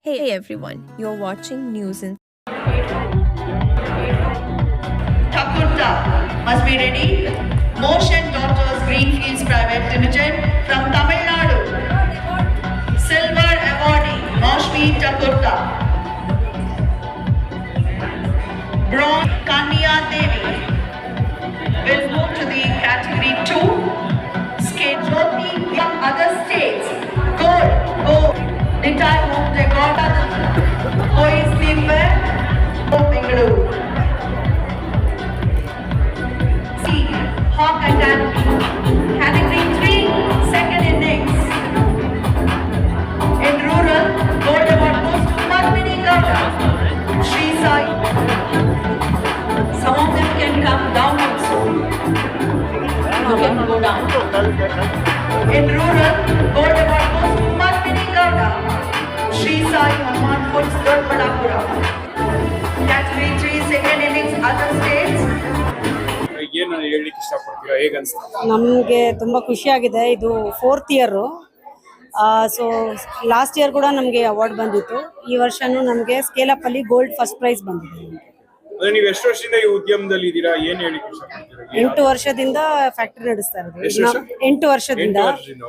Hey everyone, you're watching news in Thakurta must be ready. Motion Daughters Greenfields Private Limited from Tamil Nadu. Silver awardee Maushmi Thakurta. Bronze Kanya Devi will move to the category 2. Skate Jyoti from other states. Gold. Nitai Home Decor. Boys Teamwear. Bengaluru. Hawk Attack, Category 3, second innings. In rural, gold award goes to Padmini Gowda, Sri Sai. Some of them can come down also. You can go down. In rural, gold award goes to Padmini Gowda, Sri Sai Hanuman Foods, Dodbadapura. Category 3, second innings, other states. ಏನು ಹೇಳಲಿಕ್ಕೆ ಇಷ್ಟಪಡ್ತೀರಾ, ಹೇಗೆ ಅನಿಸ್ತಾ? ನಮಗೆ ತುಂಬ ಖುಷಿಯಾಗಿದೆ. ಇದು 4th year. So last year ಕೂಡ ನಮಗೆ ಅವಾರ್ಡ್ ಬಂದಿತ್ತು. ಈ ವರ್ಷನೂ ನಮಗೆ ಸ್ಕೇಲಪ್ಪಲ್ಲಿ ಗೋಲ್ಡ್ ಫಸ್ಟ್ ಪ್ರೈಸ್ ಬಂದಿದೆ. ಅಂದ್ರೆ ನೀವು ಎಷ್ಟು ವರ್ಷದಿಂದ ಈ ಉದ್ಯಮದಲ್ಲಿ ಇದ್ದೀರಾ, ಏನು ಹೇಳಲಿಕ್ಕೆ ಇಷ್ಟಪಡ್ತೀರಾ? 8 ವರ್ಷದಿಂದ ಫ್ಯಾಕ್ಟ್ರಿ ನಡೆಸ್ತಾ ಇರೋದು. ಎಷ್ಟು ವರ್ಷ? 8 ವರ್ಷದಿಂದ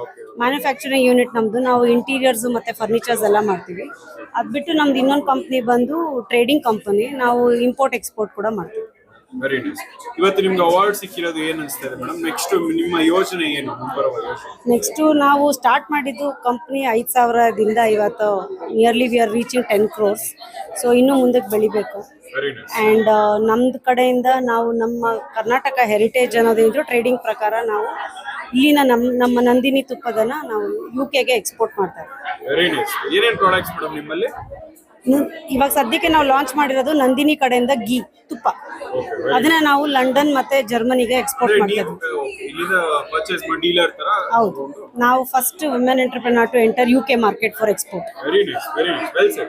ಓಕೆ. ಮ್ಯಾನುಫ್ಯಾಕ್ಚರಿಂಗ್ ಯೂನಿಟ್ ನಮ್ಮದು. ನಾವು ಇಂಟೀರಿಯರ್ಸ್ ಮತ್ತು ಫರ್ನಿಚರ್ಸ್ ಎಲ್ಲ ಮಾಡ್ತೀವಿ. ಅದು ಬಿಟ್ಟು ನಮ್ದು ಇನ್ನೊಂದು ಕಂಪ್ನಿ ಬಂದು ಟ್ರೇಡಿಂಗ್ ಕಂಪನಿ. ನಾವು ಇಂಪೋರ್ಟ್ ಎಕ್ಸ್ಪೋರ್ಟ್ ಕೂಡ ಮಾಡ್ತೀವಿ. Very nice. ಇವತ್ತು ನಿಮ್ಗೆ ಅವಾರ್ಡ್ ಸಿಕ್ಕಿರೋದು ಏನು ಅನಿಸ್ತಾ ಇದೆ ಮೇಡಮ್? ನೆಕ್ಸ್ಟ್ ನಿಮ್ಮ ಯೋಚನೆ ಏನು, ಮುಂಬರುವ ಯೋಚನೆ? ನೆಕ್ಸ್ಟು ನಾವು ಸ್ಟಾರ್ಟ್ ಮಾಡಿದ್ದು ಕಂಪ್ನಿ 5,000ದಿಂದ ಇವತ್ತು nearly we are reaching 10 crores. So ಇನ್ನೂ ಮುಂದಕ್ಕೆ ಬೆಳಿಬೇಕು. Very nice. ಆ್ಯಂಡ್ ನಮ್ಮದು ಕಡೆಯಿಂದ ನಾವು ನಮ್ಮ ಕರ್ನಾಟಕ ಹೆರಿಟೇಜ್ ಅನ್ನೋದೇನಿದ್ರು ಟ್ರೇಡಿಂಗ್ ಪ್ರಕಾರ ನಾವು ಇಲ್ಲಿನ ನಮ್ಮ ನಂದಿನಿ ತುಪ್ಪದನ್ನ ನಾವು UK ಎಕ್ಸ್ಪೋರ್ಟ್ ಮಾಡ್ತಾರೆ. Very nice. ಏನೇನು ಪ್ರಾಡಕ್ಟ್ಸ್ ಮೇಡಮ್ ನಿಮ್ಮಲ್ಲಿ? ಇವಾಗ ಸದ್ಯಕ್ಕೆ ನಾವು ಲಾಂಚ್ ಮಾಡಿರೋದು ನಂದಿನಿ ಕಡೆಯಿಂದ ಗೀ ತುಪ್ಪ. ಅದನ್ನ ನಾವು ಲಂಡನ್ ಮತ್ತೆ ಜರ್ಮನಿಗೆ ಎಕ್ಸ್ಪೋರ್ಟ್ ಮಾಡ್ತೀವಿ. ಇಲ್ಲಿಂದ ಪರ್ಚೇಸ್ ಮಾಡಿ ಡೀಲರ್ ತರ? ಹೌದು, ನಾವು first women entrepreneur to enter UK market for export. Very nice, very nice, well shed.